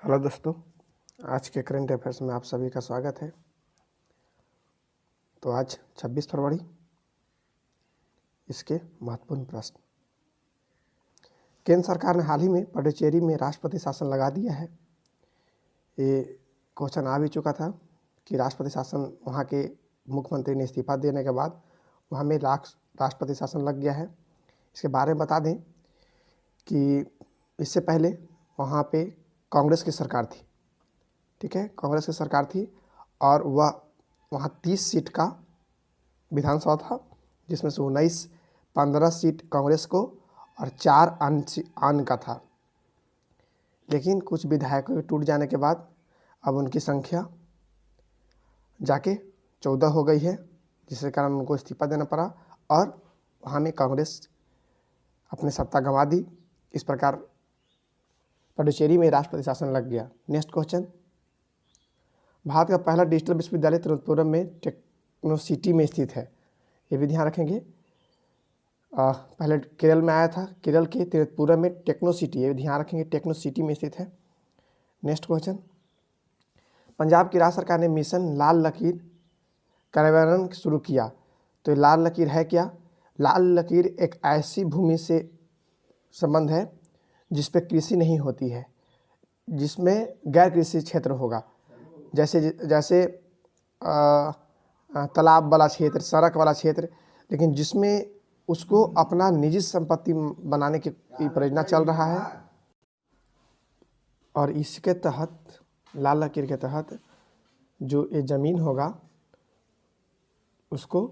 Hello दोस्तों, आज के करंट अफेयर्स में आप सभी का स्वागत है। तो आज 26 फरवरी, इसके महत्वपूर्ण प्रश्न। केंद्र सरकार ने हाल ही में पुडुचेरी में राष्ट्रपति शासन लगा दिया है। ये क्वेश्चन आ भी चुका था कि राष्ट्रपति शासन वहाँ के मुख्यमंत्री ने इस्तीफा देने के बाद वहाँ में राष्ट्रपति शासन लग गया है। इसके बारे में बता दें कि इससे पहले वहाँ पे कांग्रेस की सरकार थी। ठीक है, कांग्रेस की सरकार थी और वह वहाँ 30 सीट का विधानसभा था, जिसमें से 15 सीट कांग्रेस को और 4 अन्य का था। लेकिन कुछ विधायकों के टूट जाने के बाद अब उनकी संख्या जाके 14 हो गई है, जिसके कारण उनको इस्तीफा देना पड़ा और वहाँ में कांग्रेस अपनी सत्ता गंवा दी। इस प्रकार पुडुचेरी में राष्ट्रपति शासन लग गया। Next question. भारत का पहला डिजिटल विश्वविद्यालय तिरुवनंतपुरम में टेक्नो सिटी में स्थित है। ये भी ध्यान रखेंगे। पहले केरल में आया था, केरल के तिरुवनंतपुरम में टेक्नो सिटी, ये ध्यान रखेंगे, टेक्नो सिटी में स्थित है। Next question. पंजाब की राज्य सरकार ने मिशन लाल लकीर कार्यान्वयन शुरू किया। तो लाल लकीर है क्या? लाल लकीर एक ऐसी भूमि से संबंध है जिस पे कृषि नहीं होती है, जिसमें गैर कृषि क्षेत्र होगा, जैसे तालाब वाला क्षेत्र, सड़क वाला क्षेत्र, लेकिन जिसमें उसको अपना निजी संपत्ति बनाने की परियोजना चल रहा है। और इसके तहत, लाल लकीर के तहत जो ये ज़मीन होगा उसको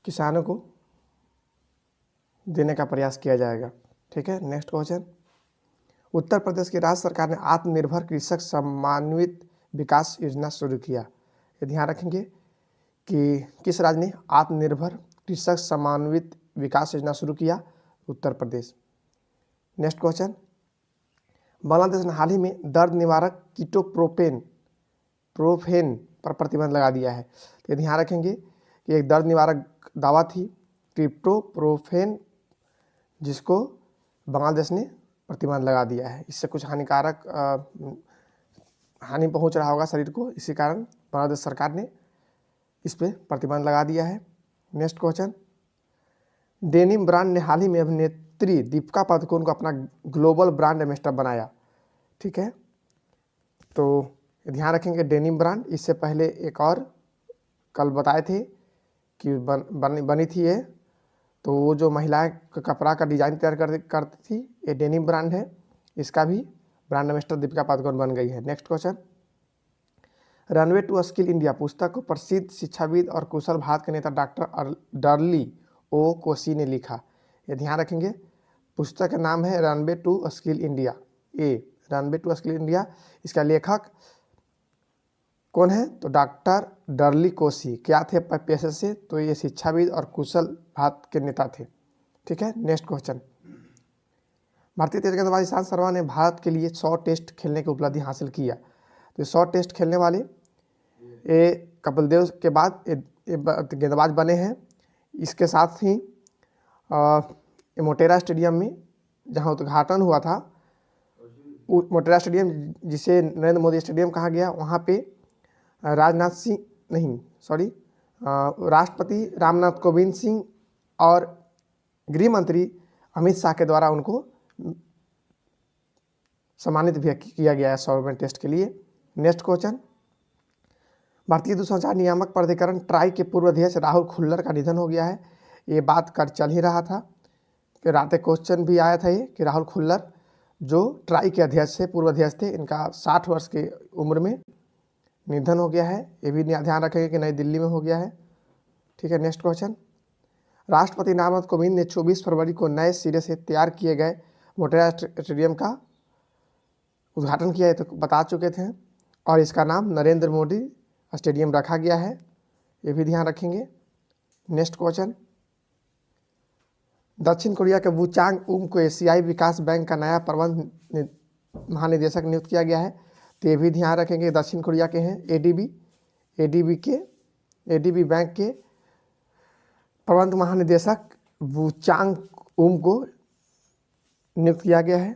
किसानों को देने का प्रयास किया जाएगा। ठीक है, नेक्स्ट क्वेश्चन। उत्तर प्रदेश की राज्य सरकार ने आत्मनिर्भर कृषक समन्वित विकास योजना शुरू किया। ये ध्यान रखेंगे कि किस राज्य ने आत्मनिर्भर कृषक समन्वित विकास योजना शुरू किया? उत्तर प्रदेश। Next question. बांग्लादेश ने हाल ही में दर्द निवारक कीटोप्रोपेन पर प्रतिबंध लगा दिया है। तो ये ध्यान रखेंगे कि एक दर्द निवारक दवा थी कीटोप्रोपेन, जिसको बांग्लादेश ने प्रतिबंध लगा दिया है। इससे कुछ हानिकारक हानि पहुंच रहा होगा शरीर को, इसी कारण बांग्लादेश सरकार ने इस पे प्रतिबंध लगा दिया है। Next question. डेनिम ब्रांड ने हाल ही में अभिनेत्री दीपिका पादुकोण को अपना ग्लोबल ब्रांड एम्बेसडर बनाया। ठीक है, तो ध्यान रखेंगे डेनिम ब्रांड। इससे पहले एक और कल बताए थे कि बनी थी ये, तो वो जो महिलाएं कपड़ा का डिजाइन तैयार करती थी, ये डेनिम ब्रांड है। इसका भी ब्रांड एम्बेसडर दीपिका पादुकोण बन गई है। Next question. Runway to skill India पुस्तक को प्रसिद्ध शिक्षाविद और कुशल भारत के नेता डॉक्टर डर्ली ओ कोसी ने लिखा। ये ध्यान रखेंगे, पुस्तक का नाम है runway to skill India. Runway to skill India, इसका लेखक कौन है? तो डॉक्टर डर्ली कोसी। क्या थे पेशे से? तो ये शिक्षाविद और कुशल भारत के नेता थे। ठीक है, नेक्स्ट क्वेश्चन। भारतीय तेज गेंदबाज ईशांत शर्मा ने भारत के लिए 100 टेस्ट खेलने की उपलब्धि हासिल किया। तो 100 टेस्ट खेलने वाले ये कपिल देव के बाद गेंदबाज बने हैं। इसके साथ ही मोटेरा स्टेडियम में जहां उद्घाटन हुआ था, मोटेरा स्टेडियम जिसे नरेंद्र मोदी स्टेडियम कहा गया, वहाँ पे राष्ट्रपति रामनाथ कोविंद सिंह और गृह मंत्री अमित शाह के द्वारा उनको सम्मानित भी किया गया है 100वें टेस्ट के लिए। Next question. भारतीय दूरसंचार नियामक प्राधिकरण ट्राई के पूर्व अध्यक्ष राहुल खुल्लर का निधन हो गया है। ये बात कर चल ही रहा था कि रात क्वेश्चन भी आया था ये कि राहुल खुल्लर जो ट्राई के अध्यक्ष थे, पूर्व अध्यक्ष थे, इनका 60 वर्ष की उम्र में निधन हो गया है। ये भी ध्यान रखेंगे कि नई दिल्ली में हो गया है। ठीक है, नेक्स्ट क्वेश्चन। राष्ट्रपति रामनाथ कोविंद ने 24 फरवरी को नए सिरे से तैयार किए गए मोटेरा स्टेडियम का उद्घाटन किया है, तो बता चुके थे, और इसका नाम नरेंद्र मोदी स्टेडियम रखा गया है। ये भी ध्यान रखेंगे। Next question. दक्षिण कोरिया के वुचांग उम को एशियाई विकास बैंक का नया प्रबंध महानिदेशक नियुक्त किया गया है। तो ये भी ध्यान रखेंगे, दक्षिण कोरिया के हैं। एडीबी बैंक के प्रबंध महानिदेशक वुचांग उम को नियुक्त किया गया है।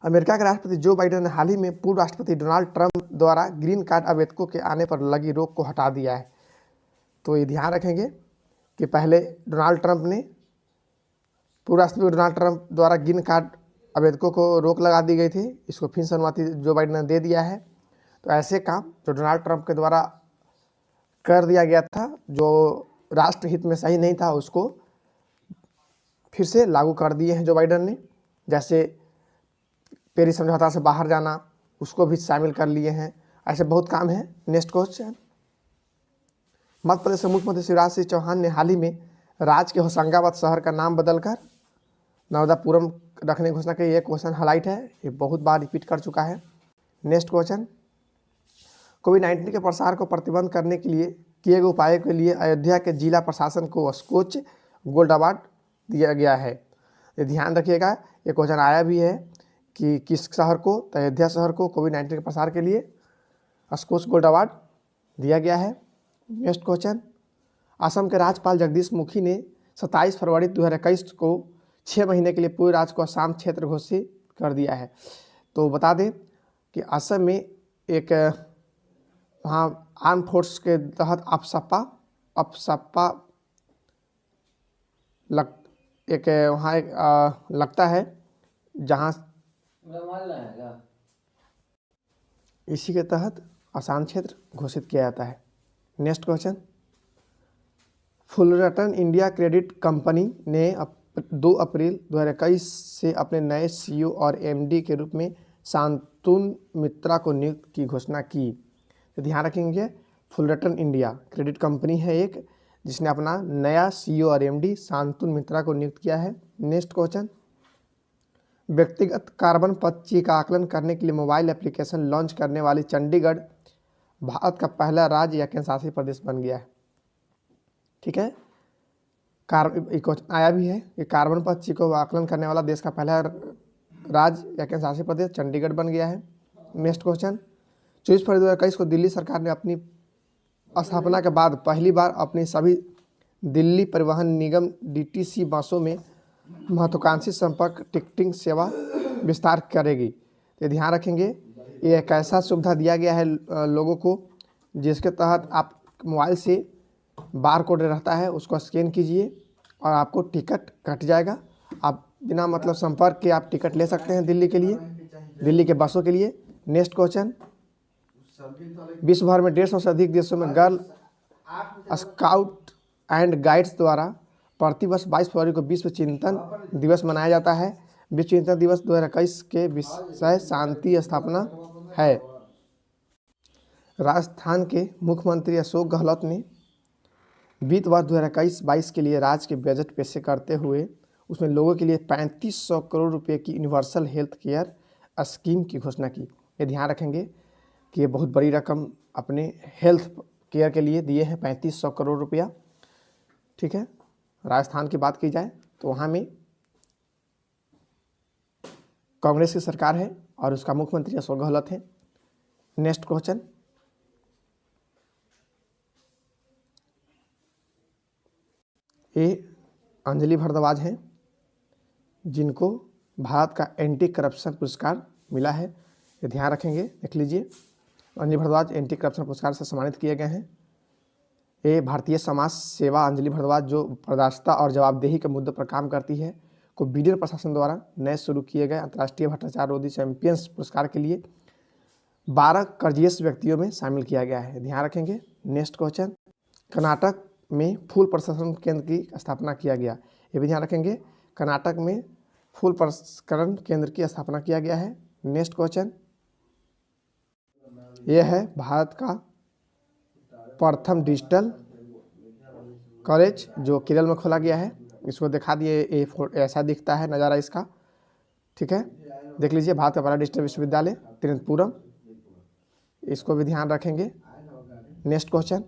अमेरिका के राष्ट्रपति जो बाइडेन ने हाल ही में पूर्व राष्ट्रपति डोनाल्ड ट्रंप द्वारा ग्रीन कार्ड आवेदकों के आने पर लगी रोक को हटा दिया है। तो ये ध्यान रखेंगे कि पहले डोनाल्ड ट्रंप ने पूर्व राष्ट्रपति डोनाल्ड ट्रंप द्वारा ग्रीन कार्ड आवेदकों को रोक लगा दी गई थी, इसको फिर से अनुमति जो बाइडेन ने दे दिया है। तो ऐसे काम जो डोनाल्ड ट्रंप के द्वारा कर दिया गया था, जो राष्ट्रहित में सही नहीं था, उसको फिर से लागू कर दिए हैं जो बाइडेन ने। जैसे पेरिस समझौता से बाहर जाना, उसको भी शामिल कर लिए हैं। ऐसे बहुत काम है। नेक्स्ट क्वेश्चन, मध्य प्रदेश के मुख्यमंत्री शिवराज सिंह चौहान ने हाल ही में राज्य के होशंगाबाद शहर का नाम बदलकर नर्मदापुरम रखने की घोषणा की। ये क्वेश्चन हाईलाइट है, ये बहुत बार रिपीट कर चुका है। नेक्स्ट क्वेश्चन, कोविड-19 के प्रसार को प्रतिबंध करने के लिए किए गए उपायों के लिए अयोध्या के जिला प्रशासन को स्कोच गोल्ड अवार्ड दिया गया है। ये ध्यान रखिएगा, ये क्वेश्चन आया भी है कि किस शहर को, तो अयोध्या शहर को कोविड-19 के प्रसार के लिए स्कोच गोल्ड अवार्ड दिया गया है। नेक्स्ट क्वेश्चन, असम के राज्यपाल जगदीश मुखी ने 27 फरवरी 2021 को 6 महीने के लिए पूरे राज्य को असम क्षेत्र घोषित कर दिया है। तो बता दें कि असम में एक वहाँ आर्म फोर्स के तहत अपसपा वहाँ एक लगता है, जहाँ इसी के तहत असम क्षेत्र घोषित किया जाता है। Next question, Fullerton India credit company ने 2 अप्रैल 2021 से अपने नए सीईओ और एमडी के रूप में शांतनु मित्रा को नियुक्त की घोषणा की। तो ध्यान रखेंगे, फुलरटन इंडिया क्रेडिट कंपनी है एक, जिसने अपना नया सीईओ और एमडी शांतनु मित्रा को नियुक्त किया है। नेक्स्ट क्वेश्चन, व्यक्तिगत कार्बन पदचिह्न का आकलन करने के लिए मोबाइल एप्लीकेशन लॉन्च करने वाली चंडीगढ़ भारत का पहला राज्य या केंद्र शासित प्रदेश बन गया है। ठीक है, क्वेश्चन आया भी है कि कार्बन पदचिह्न को आकलन करने वाला देश का पहला राज्य या केंद्र शासित प्रदेश चंडीगढ़ बन गया है। नेक्स्ट क्वेश्चन, 24 फरवरी 2021 को दिल्ली सरकार ने अपनी स्थापना के बाद पहली बार अपनी सभी दिल्ली परिवहन निगम डीटीसी बसों में महत्वाकांक्षी संपर्क टिकटिंग सेवा विस्तार करेगी। तो ध्यान रखेंगे, ये एक ऐसा सुविधा दिया गया है लोगों को, जिसके तहत आप मोबाइल से बार कोड रहता है, उसको स्कैन कीजिए और आपको टिकट कट जाएगा। आप बिना मतलब संपर्क के आप टिकट ले सकते हैं दिल्ली के लिए, दिल्ली के बसों के लिए। नेक्स्ट क्वेश्चन, विश्व भर में 150 से अधिक देशों में गर्ल स्काउट एंड गाइड्स द्वारा प्रतिवर्ष 22 फरवरी को विश्व चिंतन दिवस मनाया जाता है। विश्व चिंतन दिवस 2021 के विषय शांति स्थापना है। राजस्थान के मुख्यमंत्री अशोक गहलोत ने वित्त वर्ष 2021-22 के लिए राज्य के बजट पेश करते हुए उसमें लोगों के लिए 3500 करोड़ रुपए की यूनिवर्सल हेल्थ केयर स्कीम की घोषणा की। ये ध्यान रखेंगे कि ये बहुत बड़ी रकम अपने हेल्थ केयर के लिए दिए हैं, 3500 करोड़ रुपया। ठीक है, राजस्थान की बात की जाए तो वहाँ में कांग्रेस की सरकार है और उसका मुख्यमंत्री अशोक गहलोत है। नेक्स्ट क्वेश्चन, ये अंजलि भारद्वाज हैं, जिनको भारत का एंटी करप्शन पुरस्कार मिला है। ये ध्यान रखेंगे, देख लीजिए, अंजलि भारद्वाज एंटी करप्शन पुरस्कार से सम्मानित किए गए हैं। ये भारतीय समाज सेवा अंजलि भारद्वाज, जो पारदर्शिता और जवाबदेही के मुद्दे पर काम करती है, को बीडीएन प्रशासन द्वारा नए शुरू किए गए अंतर्राष्ट्रीय भ्रष्टाचार रोधी चैंपियंस पुरस्कार के लिए 12 कर्जियस व्यक्तियों में शामिल किया गया है। ध्यान रखेंगे। नेक्स्ट क्वेश्चन, कर्नाटक में फूल प्रसंस्करण केंद्र की स्थापना किया गया। ये भी ध्यान रखेंगे, कर्नाटक में फूल प्रसंस्करण केंद्र की स्थापना किया गया है। नेक्स्ट क्वेश्चन, यह है भारत का प्रथम डिजिटल कॉलेज जो केरल में खोला गया है। इसको दिखा दिए, ऐसा दिखता है नज़ारा इसका। ठीक है, देख लीजिए, भारत का पहला डिजिटल विश्वविद्यालय तिरुवनंतपुरम, इसको भी ध्यान रखेंगे। नेक्स्ट क्वेश्चन,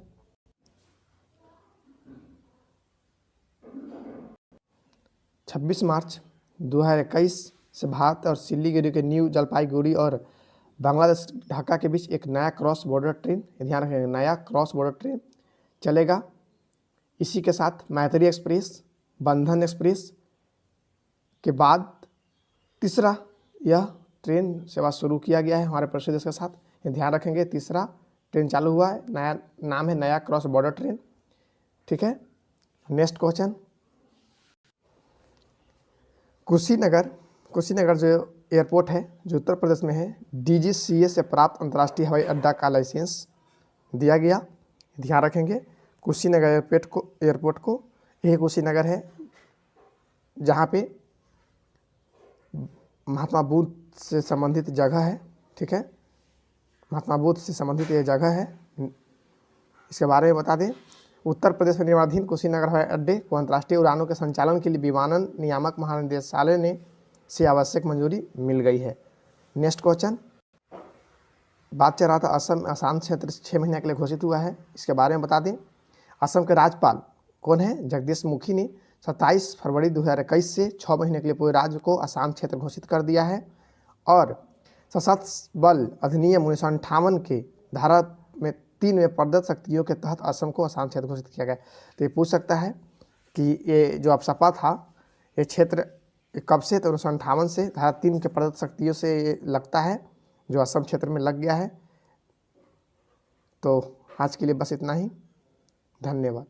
छब्बीस मार्च 2021 से भारत और सिलीगुड़ी के न्यू जलपाईगुड़ी और बांग्लादेश ढाका के बीच एक नया क्रॉस बॉर्डर ट्रेन, ध्यान रखेंगे, नया क्रॉस बॉर्डर ट्रेन चलेगा। इसी के साथ मैत्री एक्सप्रेस, बंधन एक्सप्रेस के बाद तीसरा यह ट्रेन सेवा शुरू किया गया है हमारे पड़ोसी देश के साथ, ये ध्यान रखेंगे। तीसरा ट्रेन चालू हुआ है, नया नाम है नया क्रॉस बॉर्डर ट्रेन। ठीक है, नेक्स्ट क्वेश्चन, कुशीनगर जो एयरपोर्ट है जो उत्तर प्रदेश में है, DGCA से प्राप्त अंतर्राष्ट्रीय हवाई अड्डा का लाइसेंस दिया गया, ध्यान रखेंगे। कुशीनगर एयरपोर्ट को यह कुशीनगर है जहाँ पे महात्मा बुद्ध से संबंधित जगह है। ठीक है, महात्मा बुद्ध से संबंधित ये जगह है, इसके बारे में बता दें। उत्तर प्रदेश में निर्माणाधीन कुशीनगर हवाई अड्डे को अंतर्राष्ट्रीय उड़ानों के संचालन के लिए विमानन नियामक महानिदेशालय ने से आवश्यक मंजूरी मिल गई है। नेक्स्ट क्वेश्चन, बात चल रहा था असम आसाम क्षेत्र 6 महीने के लिए घोषित हुआ है, इसके बारे में बता दें। असम के राज्यपाल कौन है? जगदीश मुखी ने 27 फरवरी 2021 से 6 महीने के लिए पूरे राज्य को आसाम क्षेत्र घोषित कर दिया है। और सशस्त्र बल अधिनियम 1958 के धारा में 3 में प्रदत्त शक्तियों के तहत असम को आसाम क्षेत्र घोषित किया गया। तो ये पूछ सकता है कि ये जो अफसपा था ये क्षेत्र कब से? तो 1958 से धारा 3 के प्रदत्त शक्तियों से ये लगता है जो असम क्षेत्र में लग गया है। तो आज के लिए बस इतना ही, धन्यवाद।